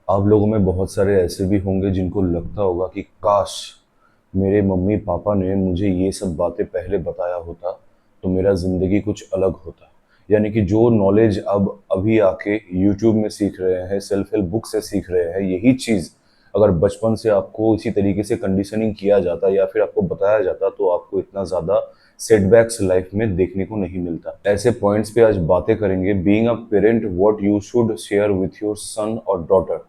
आप लोगों में बहुत सारे ऐसे भी होंगे जिनको लगता होगा कि काश मेरे मम्मी पापा ने मुझे ये सब बातें पहले बताया होता तो मेरा ज़िंदगी कुछ अलग होता। यानी कि जो नॉलेज अब अभी आके यूट्यूब में सीख रहे हैं, सेल्फ हेल्प बुक से सीख रहे हैं, यही चीज़ अगर बचपन से आपको इसी तरीके से कंडीशनिंग किया जाता या फिर आपको बताया जाता तो आपको इतना ज़्यादा सेटबैक्स लाइफ में देखने को नहीं मिलता। ऐसे पॉइंट्स पे आज बातें करेंगे। Being a parent, what you should share with your son और डॉटर।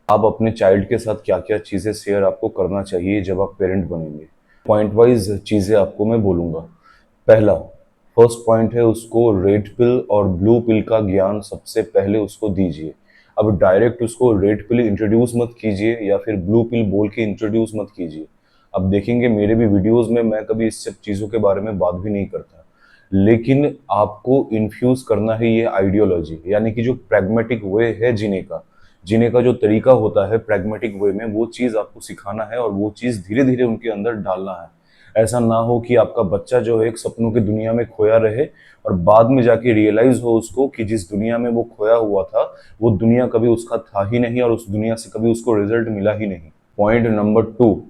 आप अपने चाइल्ड के साथ क्या क्या चीज़ें शेयर आपको करना चाहिए जब आप पेरेंट बनेंगे। पॉइंट वाइज चीज़ें आपको मैं बोलूँगा। पहला, फर्स्ट पॉइंट है, उसको रेड पिल और ब्लू पिल का ज्ञान सबसे पहले उसको दीजिए। अब डायरेक्ट उसको रेड पिल इंट्रोड्यूस मत कीजिए या फिर ब्लू पिल बोल के इंट्रोड्यूस मत कीजिए। अब देखेंगे मेरे भी वीडियोस में मैं कभी इस सब चीज़ों के बारे में बात भी नहीं करता, लेकिन आपको इन्फ्यूज करना है ये आइडियोलॉजी, यानी कि जो प्रैग्मेटिक वे है जीने का जो तरीका होता है प्रैग्मेटिक वे में, वो चीज़ आपको सिखाना है और वो चीज़ धीरे धीरे उनके अंदर डालना है। ऐसा ना हो कि आपका बच्चा जो है एक सपनों की दुनिया में खोया रहे और बाद में जाके रियलाइज हो उसको कि जिस दुनिया में वो खोया हुआ था वो दुनिया कभी उसका था ही नहीं और उस दुनिया से कभी उसको रिजल्ट मिला ही नहीं। पॉइंट नंबर टू,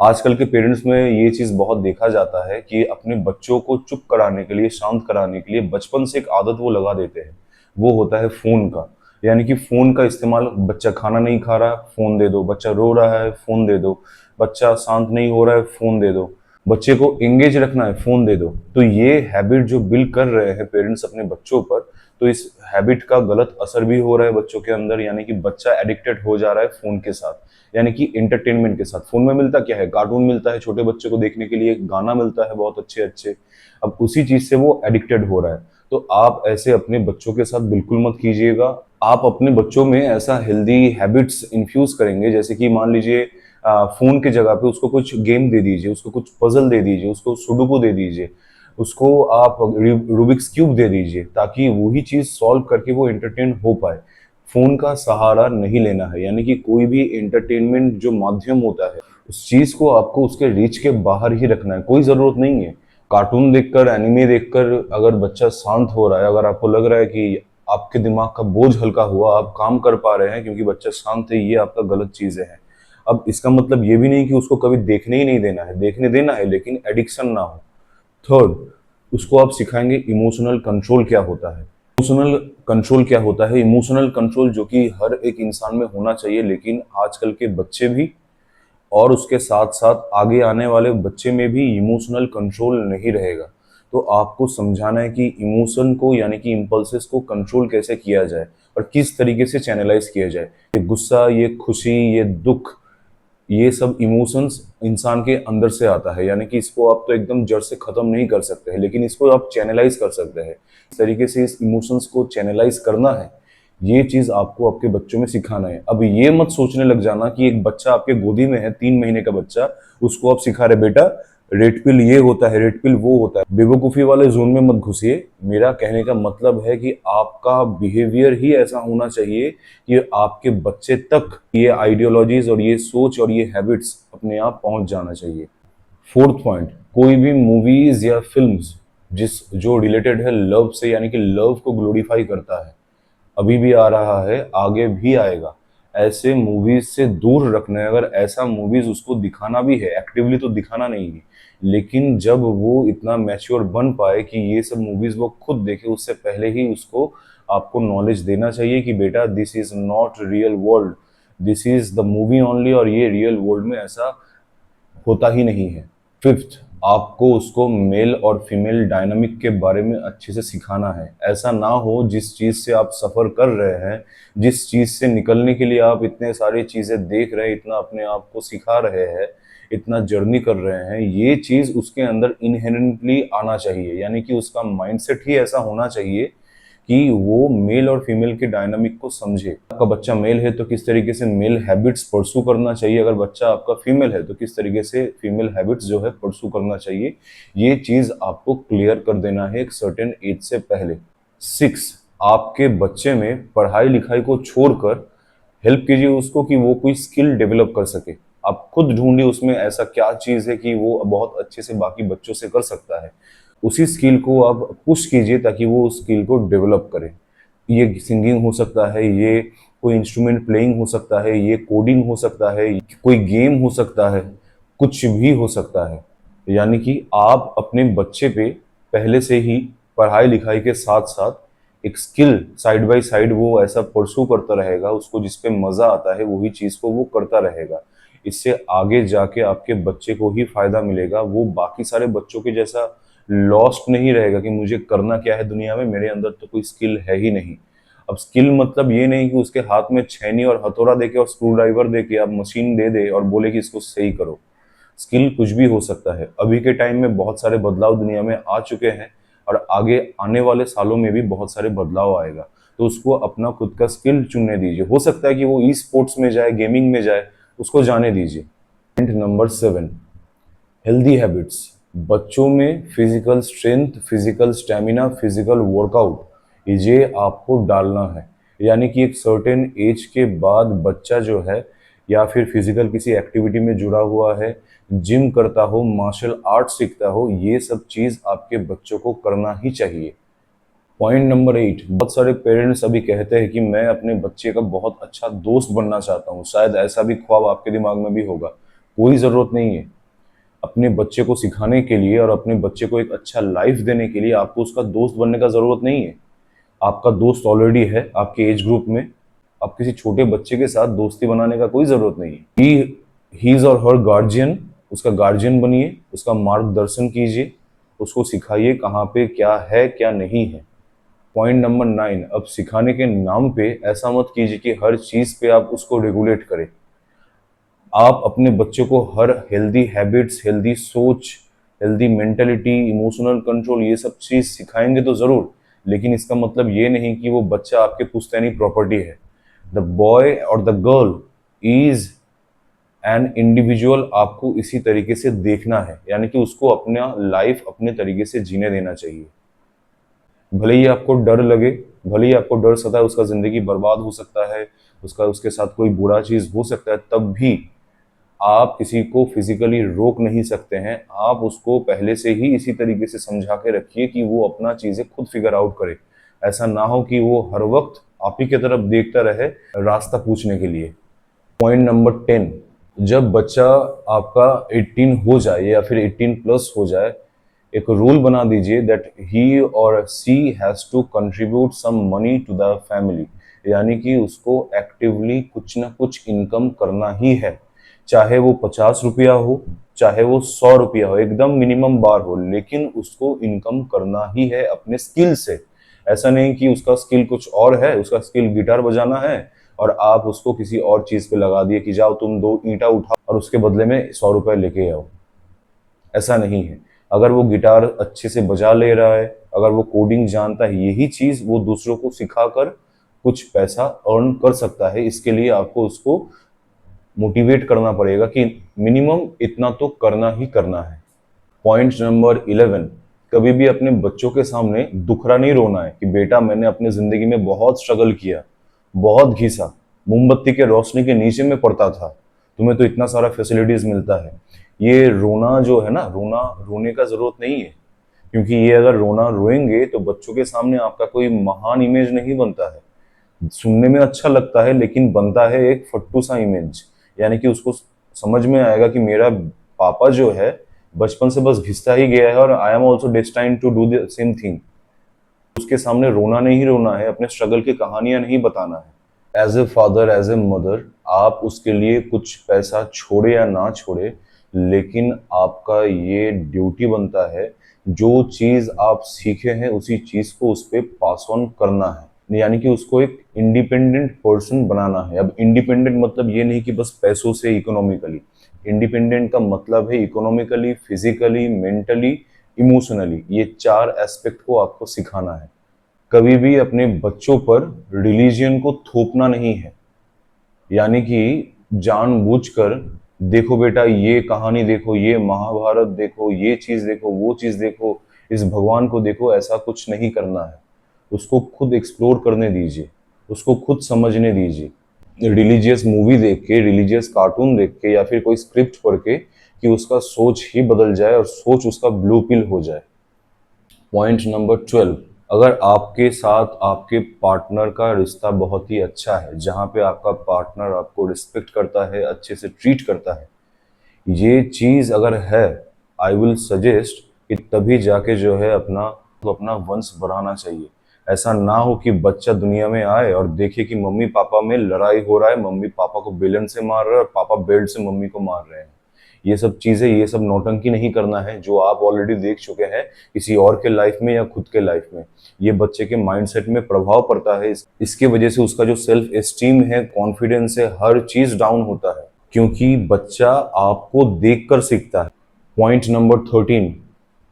आजकल के पेरेंट्स में ये चीज़ बहुत देखा जाता है कि अपने बच्चों को चुप कराने के लिए, शांत कराने के लिए बचपन से एक आदत वो लगा देते हैं। वो होता है फ़ोन का। यानी कि फ़ोन का इस्तेमाल, बच्चा खाना नहीं खा रहा, फ़ोन दे दो, बच्चा रो रहा है, फ़ोन दे दो, बच्चा शांत नहीं हो रहा है, फ़ोन दे दो, बच्चे को एंगेज रखना है, फ़ोन दे दो। तो ये हैबिट जो बिल्ड कर रहे हैं पेरेंट्स अपने बच्चों पर, तो इस हैबिट का गलत असर भी हो रहा है बच्चों के अंदर, यानी कि बच्चा एडिक्टेड हो जा रहा है फ़ोन के साथ, यानी कि एंटरटेनमेंट के साथ। फ़ोन में मिलता क्या है? कार्टून मिलता है छोटे बच्चे को देखने के लिए, गाना मिलता है बहुत अच्छे-अच्छे। अब उसी चीज़ से वो एडिक्टेड हो रहा है। तो आप ऐसे अपने बच्चों के साथ बिल्कुल मत कीजिएगा। आप अपने बच्चों में ऐसा हेल्दी हैबिट्स इन्फ्यूज करेंगे, जैसे कि मान लीजिए फोन की जगह पे उसको कुछ गेम दे दीजिए, उसको कुछ पजल दे दीजिए, उसको सुडोकू दे दीजिए, उसको आप रूबिक्स क्यूब दे दीजिए, ताकि वही चीज सॉल्व करके वो एंटरटेन हो पाए। फोन का सहारा नहीं लेना है, यानी कि कोई भी एंटरटेनमेंट जो माध्यम होता है उस चीज को आपको उसके रीच के बाहर ही रखना है। कोई जरूरत नहीं है कार्टून देखकर, एनिमे देखकर अगर बच्चा शांत हो रहा है, अगर आपको लग रहा है कि आपके दिमाग का बोझ हल्का हुआ, आप काम कर पा रहे हैं क्योंकि बच्चा शांत है, ये आपका गलत चीजें हैं। अब इसका मतलब ये भी नहीं कि उसको कभी देखने ही नहीं देना है, देखने देना है, लेकिन एडिक्शन ना हो। थर्ड, उसको आप सिखाएंगे इमोशनल कंट्रोल क्या होता है। इमोशनल कंट्रोल क्या होता है? इमोशनल कंट्रोल जो कि हर एक इंसान में होना चाहिए, लेकिन आजकल के बच्चे भी और उसके साथ साथ आगे आने वाले बच्चे में भी इमोशनल कंट्रोल नहीं रहेगा। तो आपको समझाना है कि इमोशन को, यानी कि इम्पल्सेस को कंट्रोल कैसे किया जाए और किस तरीके से चैनलाइज किया जाए। ये गुस्सा, ये खुशी, ये दुख, ये सब इमोशंस इंसान के अंदर से आता है, यानी कि इसको आप तो एकदम जड़ से खत्म नहीं कर सकते हैं, लेकिन इसको आप चैनलाइज कर सकते हैं। इस तरीके से इस इमोशंस को चैनलाइज करना है, ये चीज आपको आपके बच्चों में सिखाना है। अब ये मत सोचने लग जाना कि एक बच्चा आपके गोदी में है, 3 महीने का बच्चा, उसको आप सिखा रहे बेटा रेड पिल ये होता है, रेड पिल वो होता है। बेवकूफ़ी वाले जोन में मत घुसिए। मेरा कहने का मतलब है कि आपका बिहेवियर ही ऐसा होना चाहिए कि आपके बच्चे तक ये आइडियोलॉजीज और ये सोच और ये हैबिट्स अपने आप पहुंच जाना चाहिए। फोर्थ पॉइंट, कोई भी मूवीज या फिल्म्स जिस जो रिलेटेड है लव से, यानी कि लव को ग्लोरीफाई करता है, अभी भी आ रहा है, आगे भी आएगा, ऐसे मूवीज से दूर रखना है। अगर ऐसा मूवीज उसको दिखाना भी है, एक्टिवली तो दिखाना नहीं है, लेकिन जब वो इतना मैच्योर बन पाए कि ये सब मूवीज वो खुद देखे, उससे पहले ही उसको आपको नॉलेज देना चाहिए कि बेटा this is not real world, this is the movie only, और ये रियल वर्ल्ड में ऐसा होता ही नहीं है। फिफ्थ, आपको उसको मेल और फीमेल डायनामिक के बारे में अच्छे से सिखाना है। ऐसा ना हो जिस चीज़ से आप सफ़र कर रहे हैं, जिस चीज़ से निकलने के लिए आप इतने सारी चीज़ें देख रहे हैं, इतना अपने आप को सिखा रहे हैं, इतना जर्नी कर रहे हैं, ये चीज़ उसके अंदर इनहेरेंटली आना चाहिए, यानी कि उसका माइंडसेट ही ऐसा होना चाहिए कि वो मेल और फीमेल के डायनामिक को समझे। आपका बच्चा मेल है तो किस तरीके से मेल हैबिट्स परसू करना चाहिए, अगर बच्चा आपका फीमेल है तो किस तरीके से फीमेल हैबिट्स जो है परसू करना चाहिए, ये चीज आपको क्लियर कर देना है एक सर्टेन एज से पहले। सिक्स, आपके बच्चे में पढ़ाई लिखाई को छोड़कर हेल्प कीजिए उसको कि वो कोई स्किल डेवलप कर सके। आप खुद ढूंढिए उसमें ऐसा क्या चीज़ है कि वो बहुत अच्छे से बाकी बच्चों से कर सकता है, उसी स्किल को आप पुश कीजिए ताकि वो उस स्किल को डेवलप करे। ये सिंगिंग हो सकता है, ये कोई इंस्ट्रूमेंट प्लेइंग हो सकता है, ये कोडिंग हो सकता है, कोई गेम हो सकता है, कुछ भी हो सकता है। यानी कि आप अपने बच्चे पे पहले से ही पढ़ाई लिखाई के साथ साथ एक स्किल साइड बाय साइड वो ऐसा परसू करता रहेगा, उसको जिस पे मजा आता है वही चीज को वो करता रहेगा। इससे आगे जाके आपके बच्चे को ही फायदा मिलेगा, वो बाकी सारे बच्चों के जैसा लॉस्ट नहीं रहेगा कि मुझे करना क्या है दुनिया में, मेरे अंदर तो कोई स्किल है ही नहीं। अब स्किल मतलब ये नहीं कि उसके हाथ में छेनी और हथौड़ा देके और स्क्रू ड्राइवर देके आप मशीन दे दे और बोले कि इसको सही करो। स्किल कुछ भी हो सकता है। अभी के टाइम में बहुत सारे बदलाव दुनिया में आ चुके हैं और आगे आने वाले सालों में भी बहुत सारे बदलाव आएगा। तो उसको अपना खुद का स्किल चुनने दीजिए। हो सकता है कि वो ई स्पोर्ट्स में जाए, गेमिंग में जाए, उसको जाने दीजिए। Point number 7, healthy habits. बच्चों में physical strength, physical stamina, physical workout ये आपको डालना है। यानी कि एक सर्टेन एज के बाद बच्चा जो है या फिर फिजिकल किसी एक्टिविटी में जुड़ा हुआ है, जिम करता हो, मार्शल आर्ट सीखता हो, ये सब चीज आपके बच्चों को करना ही चाहिए। पॉइंट नंबर 8, बहुत सारे पेरेंट्स अभी कहते हैं कि मैं अपने बच्चे का बहुत अच्छा दोस्त बनना चाहता हूँ। शायद ऐसा भी ख्वाब आपके दिमाग में भी होगा। कोई जरूरत नहीं है। अपने बच्चे को सिखाने के लिए और अपने बच्चे को एक अच्छा लाइफ देने के लिए आपको उसका दोस्त बनने का जरूरत नहीं है। आपका दोस्त ऑलरेडी है आपके एज ग्रुप में। आप किसी छोटे बच्चे के साथ दोस्ती बनाने का कोई जरूरत नहीं है। ही इज और हर गार्जियन, उसका गार्जियन बनिए, उसका मार्गदर्शन कीजिए, उसको सिखाइए कहाँ पे क्या है क्या नहीं है। पॉइंट नंबर 9, अब सिखाने के नाम पे ऐसा मत कीजिए कि हर चीज पे आप उसको रेगुलेट करें। आप अपने बच्चों को हर हेल्दी हैबिट्स, हेल्दी सोच, हेल्दी मेंटेलिटी, इमोशनल कंट्रोल ये सब चीज सिखाएंगे तो जरूर, लेकिन इसका मतलब ये नहीं कि वो बच्चा आपके पुश्तैनी प्रॉपर्टी है। द बॉय और the girl is an individual. आपको इसी तरीके से देखना है, यानी कि उसको अपना लाइफ अपने तरीके से जीने देना चाहिए। भले ही आपको डर लगे, भले ही आपको डर सताए, उसका जिंदगी बर्बाद हो सकता है, उसका उसके साथ कोई बुरा चीज हो सकता है, तब भी आप किसी को फिजिकली रोक नहीं सकते हैं। आप उसको पहले से ही इसी तरीके से समझा के रखिए कि वो अपना चीजें खुद फिगर आउट करे। ऐसा ना हो कि वो हर वक्त आप ही की तरफ देखता रहे रास्ता पूछने के लिए। पॉइंट नंबर 10, जब बच्चा आपका 18 हो जाए या फिर 18 प्लस हो जाए, एक रूल बना दीजिए दैट ही और she has to contribute some money to the family. यानी कि उसको एक्टिवली कुछ ना कुछ इनकम करना ही है। चाहे वो 50 रुपया हो, चाहे वो 100 रुपया हो, एकदम मिनिमम बार हो, लेकिन उसको इनकम करना ही है अपने स्किल से। ऐसा नहीं कि उसका स्किल कुछ और है, उसका स्किल गिटार बजाना है और आप उसको किसी और चीज पे लगा दिए कि जाओ तुम 2 ईंटा उठाओ और उसके बदले में 100 रुपए लेके आओ। ऐसा नहीं है। अगर वो गिटार अच्छे से बजा ले रहा है, अगर वो कोडिंग जानता है, यही चीज वो दूसरों को सिखाकर कुछ पैसा अर्न कर सकता है। इसके लिए आपको उसको मोटिवेट करना पड़ेगा कि मिनिमम इतना तो करना ही करना है। पॉइंट नंबर 11, कभी भी अपने बच्चों के सामने दुखरा नहीं रोना है कि बेटा मैंने अपने जिंदगी में बहुत स्ट्रगल किया, बहुत घिसा, मोमबत्ती के रोशनी के नीचे में पड़ता था, तुम्हें तो इतना सारा फैसिलिटीज मिलता है। ये रोना जो है ना, रोना रोने का जरूरत नहीं है। क्योंकि ये अगर रोना रोएंगे तो बच्चों के सामने आपका कोई महान इमेज नहीं बनता है। सुनने में अच्छा लगता है लेकिन बनता है एक फट्टू सा इमेज। यानी कि उसको समझ में आएगा कि मेरा पापा जो है बचपन से बस घिसता ही गया है और I am also destined to do the same thing. उसके सामने रोना नहीं रोना है, अपने स्ट्रगल की कहानियां नहीं बताना है। As a father, as a mother, आप उसके लिए कुछ पैसा छोड़े या ना छोड़े, लेकिन आपका ये ड्यूटी बनता है जो चीज आप सीखे हैं उसी चीज को उस पर पास ऑन करना है। यानी कि उसको एक इंडिपेंडेंट पर्सन बनाना है। अब इंडिपेंडेंट मतलब ये नहीं कि बस पैसों से, इकोनॉमिकली। इंडिपेंडेंट का मतलब है इकोनॉमिकली, फिजिकली, मेंटली, इमोशनली, ये 4 एस्पेक्ट को आपको सिखाना है। कभी भी अपने बच्चों पर रिलीजियन को थोपना नहीं है। यानी कि जानबूझकर देखो बेटा ये कहानी देखो, ये महाभारत देखो, ये चीज देखो, वो चीज देखो, इस भगवान को देखो, ऐसा कुछ नहीं करना है। उसको खुद एक्सप्लोर करने दीजिए, उसको खुद समझने दीजिए। रिलीजियस मूवी देख के, रिलीजियस कार्टून देख के या फिर कोई स्क्रिप्ट पढ़ के कि उसका सोच ही बदल जाए और सोच उसका ब्लू पिल हो जाए। पॉइंट नंबर 12, अगर आपके साथ आपके पार्टनर का रिश्ता बहुत ही अच्छा है, जहाँ पे आपका पार्टनर आपको रिस्पेक्ट करता है, अच्छे से ट्रीट करता है, ये चीज़ अगर है, आई विल सजेस्ट कि तभी जाके जो है अपना वंश बढ़ाना चाहिए। ऐसा ना हो कि बच्चा दुनिया में आए और देखे कि मम्मी पापा में लड़ाई हो रहा है, मम्मी पापा को बेलन से मार रहा है और पापा बेल्ट से मम्मी को मार रहे हैं। ये सब चीज़ें, ये सब नौटंकी नहीं करना है जो आप ऑलरेडी देख चुके हैं किसी और के लाइफ में या खुद के लाइफ में। ये बच्चे के माइंडसेट में प्रभाव पड़ता है, इसके वजह से उसका जो सेल्फ एस्टीम है, कॉन्फिडेंस है, हर चीज़ डाउन होता है, क्योंकि बच्चा आपको देखकर सीखता है। पॉइंट नंबर 13,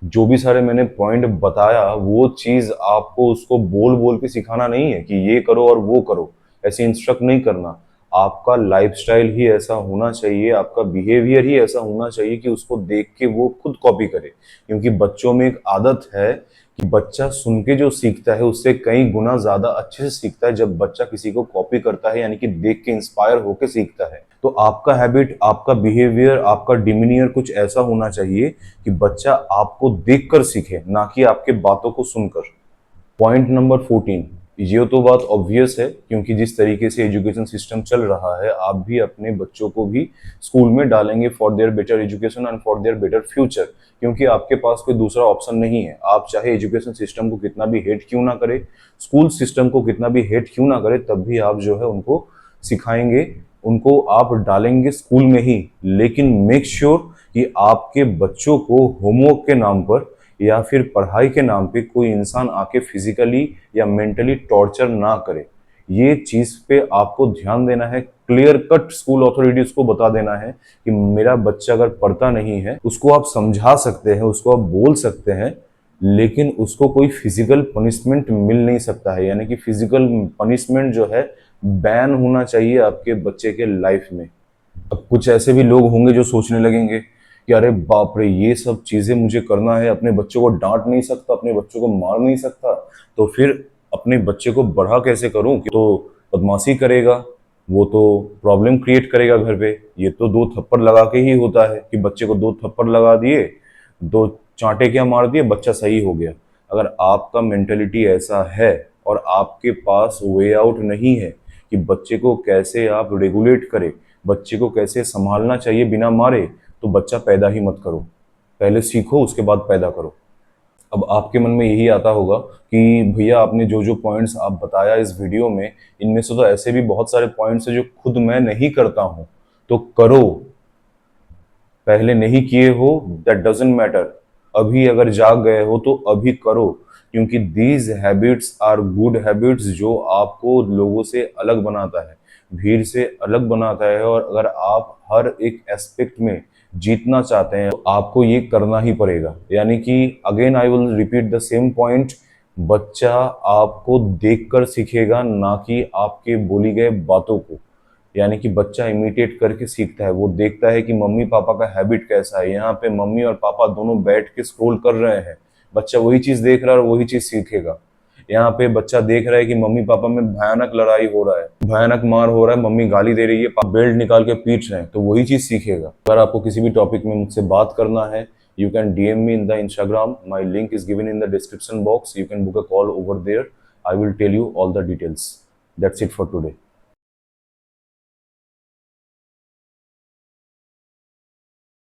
जो भी सारे मैंने पॉइंट बताया वो चीज़ आपको उसको बोल बोल के सिखाना नहीं है कि ये करो और वो करो, ऐसे इंस्ट्रक्ट नहीं करना। आपका लाइफस्टाइल ही ऐसा होना चाहिए, आपका बिहेवियर ही ऐसा होना चाहिए कि उसको देख के वो खुद कॉपी करे। क्योंकि बच्चों में एक आदत है कि बच्चा सुन के जो सीखता है उससे कई गुना ज्यादा अच्छे से सीखता है जब बच्चा किसी को कॉपी करता है, यानी कि देख के इंस्पायर होके सीखता है। तो आपका हैबिट, आपका बिहेवियर, आपका डिमीनियर कुछ ऐसा होना चाहिए कि बच्चा आपको देखकर सीखे, ना कि आपके बातों को सुनकर। पॉइंट नंबर 14, ये तो बात ऑब्वियस है क्योंकि जिस तरीके से एजुकेशन सिस्टम चल रहा है, आप भी अपने बच्चों को भी स्कूल में डालेंगे for their better education and for their better future, क्योंकि आपके पास कोई दूसरा ऑप्शन नहीं है। आप चाहे एजुकेशन सिस्टम को कितना भी हेट क्यों ना करें, स्कूल सिस्टम को कितना भी हेट क्यों ना करें, तब भी आप जो है उनको सिखाएंगे, उनको आप डालेंगे स्कूल में ही। लेकिन मेक श्योर कि आपके बच्चों को होमवर्क के नाम पर या फिर पढ़ाई के नाम पे कोई इंसान आके फिजिकली या मेंटली टॉर्चर ना करे। ये चीज पे आपको ध्यान देना है। क्लियर कट स्कूल अथॉरिटीज को बता देना है कि मेरा बच्चा अगर पढ़ता नहीं है, उसको आप समझा सकते हैं, उसको आप बोल सकते हैं, लेकिन उसको कोई फिजिकल पनिशमेंट मिल नहीं सकता है। यानी कि फिजिकल पनिशमेंट जो है बैन होना चाहिए आपके बच्चे के लाइफ में। अब कुछ ऐसे भी लोग होंगे जो सोचने लगेंगे कि अरे बाप रे, ये सब चीजें मुझे करना है, अपने बच्चों को डांट नहीं सकता, अपने बच्चों को मार नहीं सकता, तो फिर अपने बच्चे को बढ़ा कैसे करूं? कि तो बदमाशी करेगा, वो तो प्रॉब्लम क्रिएट करेगा घर पे। ये तो दो थप्पड़ लगा के ही होता है कि बच्चे को दो थप्पड़ लगा दिए, दो चांटे क्या मार दिए, बच्चा सही हो गया। अगर आपका मेंटेलिटी ऐसा है और आपके पास वे आउट नहीं है कि बच्चे को कैसे आप रेगुलेट करें, बच्चे को कैसे संभालना चाहिए बिना मारे, तो बच्चा पैदा ही मत करो। पहले सीखो, उसके बाद पैदा करो। अब आपके मन में यही आता होगा कि भैया आपने जो जो पॉइंट्स आप बताया इस वीडियो में, इनमें से तो ऐसे भी बहुत सारे पॉइंट्स हैं जो खुद मैं नहीं करता हूं। तो करो, पहले नहीं किए हो दैट डजेंट मैटर, अभी अगर जाग गए हो तो अभी करो। क्योंकि these habits are good habits जो आपको लोगों से अलग बनाता है, भीड़ से अलग बनाता है। और अगर आप हर एक एस्पेक्ट में जीतना चाहते हैं तो आपको ये करना ही पड़ेगा। यानी कि again I will repeat the same point, बच्चा आपको देखकर सीखेगा, ना कि आपके बोली गए बातों को। यानी कि बच्चा इमिटेट करके सीखता है, वो देखता है कि मम्मी पापा का हैबिट कैसा है, यहाँ पे मम्मी और पापा दोनों बैठ के स्क्रॉल कर रहे हैं, बच्चा वही चीज देख रहा है और वही चीज सीखेगा। यहाँ पे बच्चा देख रहा है कि मम्मी पापा में भयानक लड़ाई हो रहा है, भयानक मार हो रहा है, मम्मी गाली दे रही है, पापा बेल्ट निकाल के पीट रहे हैं, तो वही चीज सीखेगा। अगर आपको किसी भी टॉपिक में मुझसे बात करना है, you can DM me in the Instagram, my link is given in the description box, you can book a call over there, I will tell you all the details. That's it for today.